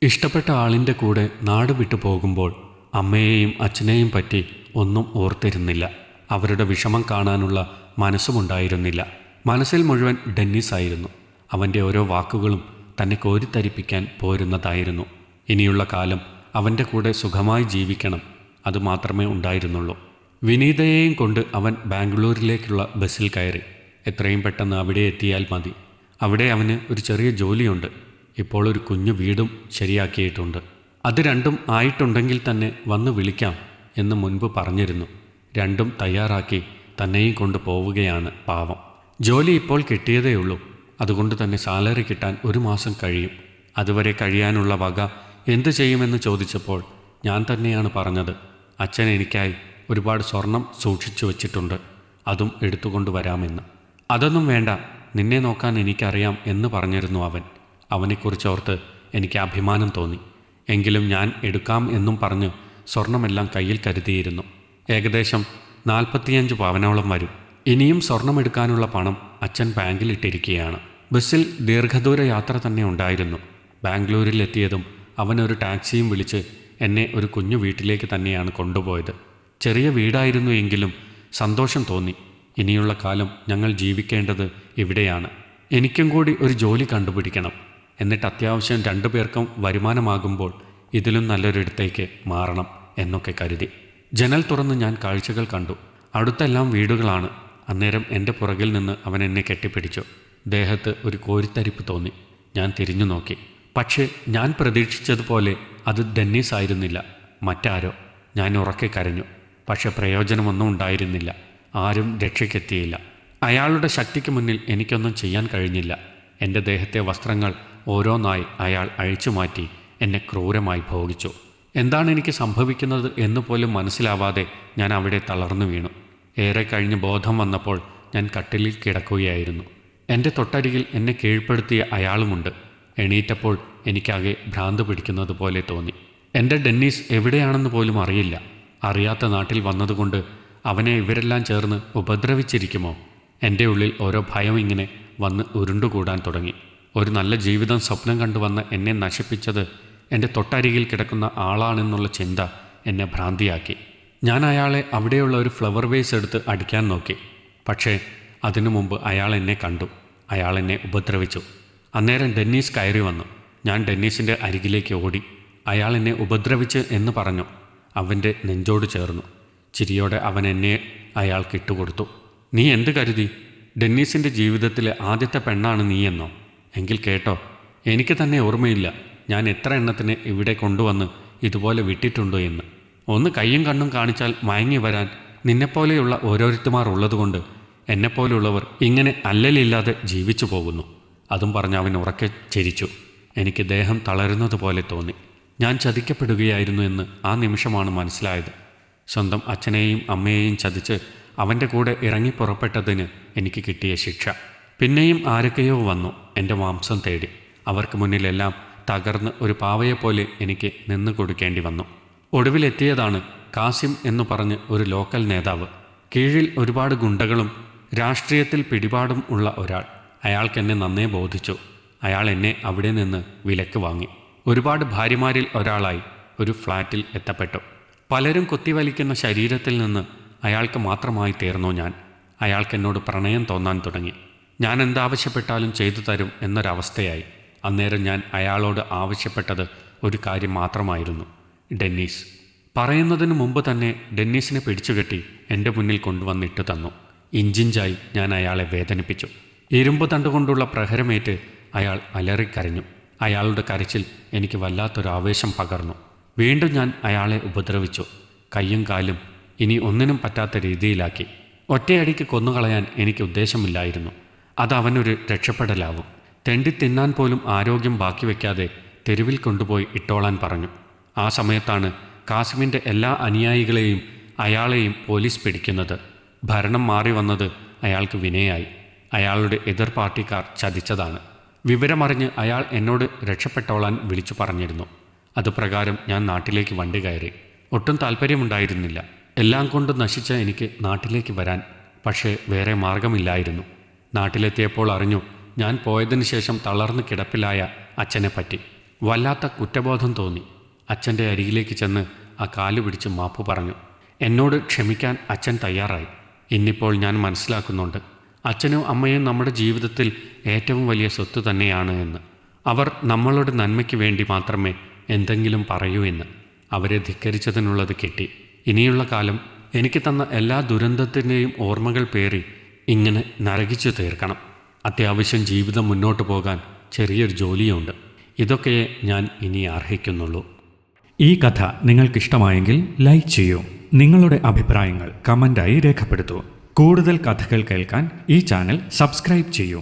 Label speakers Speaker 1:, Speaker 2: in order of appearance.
Speaker 1: ഇഷ്ടപ്പെട്ട ആളിൻ്റെ കൂടെ നാട് വിട്ടു പോകുമ്പോൾ അമ്മയെയും അച്ഛനെയും പറ്റി ഒന്നും ഓർത്തിരുന്നില്ല. അവരുടെ വിഷമം കാണാനുള്ള മനസ്സുമുണ്ടായിരുന്നില്ല. മനസ്സിൽ മുഴുവൻ ഡെന്നീസായിരുന്നു. അവൻ്റെ ഓരോ വാക്കുകളും തന്നെ കോരിത്തരിപ്പിക്കാൻ പോരുന്നതായിരുന്നു. ഇനിയുള്ള കാലം അവൻ്റെ കൂടെ സുഖമായി ജീവിക്കണം, അതുമാത്രമേ ഉണ്ടായിരുന്നുള്ളൂ. വിനീതയെയും കൊണ്ട് അവൻ ബാംഗ്ലൂരിലേക്കുള്ള ബസ്സിൽ കയറി. എത്രയും പെട്ടെന്ന് അവിടെ എത്തിയാൽ മതി. അവിടെ അവന് ഒരു ചെറിയ ജോലിയുണ്ട്. ഇപ്പോൾ ഒരു കുഞ്ഞു വീടും ശരിയാക്കിയിട്ടുണ്ട്. അത് രണ്ടും ആയിട്ടുണ്ടെങ്കിൽ തന്നെ വന്ന് വിളിക്കാം എന്ന് മുൻപ് പറഞ്ഞിരുന്നു. രണ്ടും തയ്യാറാക്കി തന്നെയും കൊണ്ട് പോവുകയാണ് പാവം. ജോലി ഇപ്പോൾ കിട്ടിയതേയുള്ളൂ. അതുകൊണ്ട് തന്നെ സാലറി കിട്ടാൻ 1 മാസം കഴിയും. അതുവരെ കഴിയാനുള്ള വക എന്തു ചെയ്യുമെന്ന് ചോദിച്ചപ്പോൾ ഞാൻ തന്നെയാണ് പറഞ്ഞത്, അച്ഛൻ എനിക്കായി ഒരുപാട് സ്വർണം സൂക്ഷിച്ചു വച്ചിട്ടുണ്ട്, അതും എടുത്തുകൊണ്ട് വരാമെന്ന്. അതൊന്നും വേണ്ട, നിന്നെ നോക്കാൻ എനിക്കറിയാം എന്ന് പറഞ്ഞിരുന്നു അവൻ. അവനെക്കുറിച്ചോർത്ത് എനിക്ക് അഭിമാനം തോന്നി. എങ്കിലും ഞാൻ എടുക്കാം എന്നും പറഞ്ഞ് സ്വർണമെല്ലാം കയ്യിൽ കരുതിയിരുന്നു. ഏകദേശം 45 പവനോളം വരും. ഇനിയും സ്വർണമെടുക്കാനുള്ള പണം അച്ഛൻ ബാങ്കിലിട്ടിരിക്കുകയാണ്. ബസ്സിൽ ദീർഘദൂര യാത്ര തന്നെ ഉണ്ടായിരുന്നു. ബാംഗ്ലൂരിലെത്തിയതും അവനൊരു ടാക്സിയും വിളിച്ച് എന്നെ ഒരു കുഞ്ഞു വീട്ടിലേക്ക് തന്നെയാണ് കൊണ്ടുപോയത്. ചെറിയ വീടായിരുന്നു എങ്കിലും സന്തോഷം തോന്നി. ഇനിയുള്ള കാലം ഞങ്ങൾ ജീവിക്കേണ്ടത് ഇവിടെയാണ്. എനിക്കും കൂടി ഒരു ജോലി കണ്ടുപിടിക്കണം. എന്നിട്ട് അത്യാവശ്യം 2 പേർക്കും വരുമാനമാകുമ്പോൾ ഇതിലും നല്ലൊരിടത്തേക്ക് മാറണം എന്നൊക്കെ കരുതി. ജനൽ തുറന്ന് ഞാൻ കാഴ്ചകൾ കണ്ടു. അടുത്തെല്ലാം വീടുകളാണ്. അന്നേരം എൻ്റെ പുറകിൽ നിന്ന് അവൻ എന്നെ കെട്ടിപ്പിടിച്ചു. ദേഹത്ത് ഒരു കോരിത്തരിപ്പ് തോന്നി. ഞാൻ തിരിഞ്ഞു നോക്കി. പക്ഷേ ഞാൻ പ്രതീക്ഷിച്ചതുപോലെ അത് ഡെന്നീസ് ആയിരുന്നില്ല, മറ്റാരോ. ഞാൻ ഉറക്കെ കരഞ്ഞു. പക്ഷെ പ്രയോജനമൊന്നും ഉണ്ടായിരുന്നില്ല. ആരും രക്ഷയ്ക്കെത്തിയില്ല. അയാളുടെ ശക്തിക്ക് മുന്നിൽ എനിക്കൊന്നും ചെയ്യാൻ കഴിഞ്ഞില്ല. എൻ്റെ ദേഹത്തെ വസ്ത്രങ്ങൾ ഓരോന്നായി അയാൾ അഴിച്ചുമാറ്റി എന്നെ ക്രൂരമായി ഭോഗിച്ചു. എന്താണ് എനിക്ക് സംഭവിക്കുന്നത് എന്ന് പോലും മനസ്സിലാവാതെ ഞാൻ അവിടെ തളർന്നു വീണു. ഏറെ കഴിഞ്ഞ് ബോധം വന്നപ്പോൾ ഞാൻ കട്ടിലിൽ കിടക്കുകയായിരുന്നു. എൻ്റെ തൊട്ടരികിൽ എന്നെ കീഴ്പ്പെടുത്തിയ അയാളുമുണ്ട്. എണീറ്റപ്പോൾ എനിക്കാകെ ഭ്രാന്ത് പിടിക്കുന്നത് പോലെ തോന്നി. എൻ്റെ ഡെന്നീസ് എവിടെയാണെന്ന് പോലും അറിയില്ല. അറിയാത്ത നാട്ടിൽ വന്നതുകൊണ്ട് അവനെ ഇവരെല്ലാം ചേർന്ന് ഉപദ്രവിച്ചിരിക്കുമോ? എൻ്റെ ഉള്ളിൽ ഓരോ ഭയം ഇങ്ങനെ വന്ന് ഉരുണ്ടുകൂടാൻ തുടങ്ങി. ഒരു നല്ല ജീവിതം സ്വപ്നം കണ്ടുവന്ന എന്നെ നശിപ്പിച്ചത് എൻ്റെ തൊട്ടരികിൽ കിടക്കുന്ന ആളാണെന്നുള്ള ചിന്ത എന്നെ ഭ്രാന്തിയാക്കി. ഞാൻ അയാളെ അവിടെയുള്ള ഒരു ഫ്ലവർ വേസ് എടുത്ത് അടിക്കാൻ നോക്കി. പക്ഷേ അതിനു മുമ്പ് അയാൾ എന്നെ കണ്ടു. അയാൾ എന്നെ ഉപദ്രവിച്ചു. അന്നേരം ഡെന്നീസ് കയറി വന്നു. ഞാൻ ഡെന്നീസിൻ്റെ അരികിലേക്ക് ഓടി. അയാൾ എന്നെ ഉപദ്രവിച്ച് എന്ന് പറഞ്ഞു. അവൻ്റെ നെഞ്ചോട് ചേർന്നു. ചിരിയോടെ അവൻ എന്നെ അയാൾക്ക് ഇട്ടുകൊടുത്തു. നീ എന്ത് കരുതി? ഡെന്നീസിൻ്റെ ജീവിതത്തിലെ ആദ്യത്തെ പെണ്ണാണ് നീയെന്നോ? എങ്കിൽ കേട്ടോ, എനിക്ക് തന്നെ ഓർമ്മയില്ല ഞാൻ എത്ര എണ്ണത്തിനെ ഇവിടെ കൊണ്ടുവന്ന് ഇതുപോലെ വിട്ടിട്ടുണ്ടോ എന്ന്. ഒന്ന് കയ്യും കണ്ണും കാണിച്ചാൽ മയങ്ങി വരാൻ നിന്നെപ്പോലെയുള്ള ഓരോരുത്തമാർ ഉള്ളതുകൊണ്ട് എന്നെപ്പോലെയുള്ളവർ ഇങ്ങനെ അല്ലലില്ലാതെ ജീവിച്ചു പോകുന്നു. അതും പറഞ്ഞ് അവൻ ഉറക്കെ ചിരിച്ചു. എനിക്ക് ദേഹം തളരുന്നത് പോലെ തോന്നി. ഞാൻ ചതിക്കപ്പെടുകയായിരുന്നു എന്ന് ആ നിമിഷമാണ് മനസ്സിലായത്. സ്വന്തം അച്ഛനെയും അമ്മയെയും ചതിച്ച് അവൻ്റെ കൂടെ ഇറങ്ങി പുറപ്പെട്ടതിന് എനിക്ക് കിട്ടിയ ശിക്ഷ. പിന്നെയും ആരൊക്കെയോ വന്നു എൻ്റെ മാംസം തേടി. അവർക്ക് മുന്നിലെല്ലാം തകർന്ന് ഒരു പാവയെപ്പോലെ എനിക്ക് നിന്ന് കൊടുക്കേണ്ടി വന്നു. ഒടുവിലെത്തിയതാണ് കാസിം എന്ന് പറഞ്ഞ് ഒരു ലോക്കൽ നേതാവ്. കീഴിൽ ഒരുപാട് ഗുണ്ടകളും രാഷ്ട്രീയത്തിൽ പിടിപാടും ഉള്ള ഒരാൾ. അയാൾക്കെന്നെ നന്നേ ബോധിച്ചു. അയാൾ എന്നെ അവിടെ നിന്ന് വിലക്ക് വാങ്ങി. ഒരുപാട് ഭാര്യമാരിൽ ഒരാളായി ഒരു ഫ്ലാറ്റിൽ എത്തപ്പെട്ടു. പലരും കുത്തിവലിക്കുന്ന ശരീരത്തിൽ നിന്ന് അയാൾക്ക് മാത്രമായി തീർന്നു ഞാൻ. അയാൾക്കെന്നോട് പ്രണയം തോന്നാൻ തുടങ്ങി. ഞാൻ എന്താവശ്യപ്പെട്ടാലും ചെയ്തു തരും എന്നൊരവസ്ഥയായി. അന്നേരം ഞാൻ അയാളോട് ആവശ്യപ്പെട്ടത് ഒരു കാര്യം മാത്രമായിരുന്നു, ഡെന്നീസ്. പറയുന്നതിന് മുമ്പ് തന്നെ ഡെന്നീസിനെ പിടിച്ചുകെട്ടി എൻ്റെ മുന്നിൽ കൊണ്ടുവന്നിട്ട് തന്നു. ഇഞ്ചിഞ്ചായി ഞാൻ അയാളെ വേദനിപ്പിച്ചു. ഇരുമ്പ് തണ്ടുകൊണ്ടുള്ള പ്രഹരമേറ്റ് അയാൾ അലറിക്കരഞ്ഞു. അയാളുടെ കരച്ചിൽ എനിക്ക് വല്ലാത്തൊരാവേശം പകർന്നു. വീണ്ടും ഞാൻ അയാളെ ഉപദ്രവിച്ചു. കയ്യും കാലും ഇനി ഒന്നിനും പറ്റാത്ത രീതിയിലാക്കി. ഒറ്റയടിക്ക് കൊന്നുകളയാൻ എനിക്ക് ഉദ്ദേശമില്ലായിരുന്നു. അത് അവനൊരു രക്ഷപ്പെടലാവും. തെണ്ടി തിന്നാൻ പോലും ആരോഗ്യം ബാക്കി വയ്ക്കാതെ തെരുവിൽ കൊണ്ടുപോയി ഇട്ടോളാൻ പറഞ്ഞു. ആ സമയത്താണ് കാസിമിൻ്റെ എല്ലാ അനുയായികളെയും അയാളെയും പോലീസ് പിടിക്കുന്നത്. ഭരണം മാറി വന്നത് അയാൾക്ക് വിനയായി. അയാളുടെ എതിർ പാർട്ടിക്കാർ ചതിച്ചതാണ്. വിവരമറിഞ്ഞ് അയാൾ എന്നോട് രക്ഷപ്പെട്ടോളാൻ വിളിച്ചു പറഞ്ഞിരുന്നു. അതുപ്രകാരം ഞാൻ നാട്ടിലേക്ക് വണ്ടി കയറി. ഒട്ടും താല്പര്യമുണ്ടായിരുന്നില്ല. എല്ലാം കൊണ്ട് നശിച്ച എനിക്ക് നാട്ടിലേക്ക് വരാൻ. പക്ഷേ വേറെ മാർഗമില്ലായിരുന്നു. നാട്ടിലെത്തിയപ്പോൾ അറിഞ്ഞു ഞാൻ പോയതിനു ശേഷം തളർന്ന് കിടപ്പിലായ അച്ഛനെപ്പറ്റി. വല്ലാത്ത കുറ്റബോധം തോന്നി. അച്ഛൻ്റെ അരികിലേക്ക് ചെന്ന് ആ കാല് പിടിച്ച് മാപ്പ് പറഞ്ഞു. എന്നോട് ക്ഷമിക്കാൻ അച്ഛൻ തയ്യാറായി. ഇന്നിപ്പോൾ ഞാൻ മനസ്സിലാക്കുന്നുണ്ട്, അച്ഛനും അമ്മയും നമ്മുടെ ജീവിതത്തിൽ ഏറ്റവും വലിയ സ്വത്ത് തന്നെയാണ് എന്ന്. അവർ നമ്മളുടെ നന്മയ്ക്ക് വേണ്ടി മാത്രമേ എന്തെങ്കിലും പറയൂ എന്ന്. അവരെ ധിക്കരിച്ചതിനുള്ളത് കിട്ടി. ഇനിയുള്ള കാലം എനിക്ക് തന്ന എല്ലാ ദുരന്തത്തിൻ്റെയും ഓർമ്മകൾ പേറി ഇങ്ങനെ നരകിച്ചു തീർക്കണം. അത്യാവശ്യം ജീവിതം മുന്നോട്ട് പോകാൻ ചെറിയൊരു ജോലിയുണ്ട്. ഇതൊക്കെ ഞാൻ ഇനി അർഹിക്കുന്നുള്ളൂ.
Speaker 2: ഈ കഥ നിങ്ങൾക്കിഷ്ടമായെങ്കിൽ ലൈക്ക് ചെയ്യൂ. നിങ്ങളുടെ അഭിപ്രായങ്ങൾ കമൻ്റായി രേഖപ്പെടുത്തൂ. കൂടുതൽ കഥകൾ കേൾക്കാൻ ഈ ചാനൽ സബ്സ്ക്രൈബ് ചെയ്യൂ.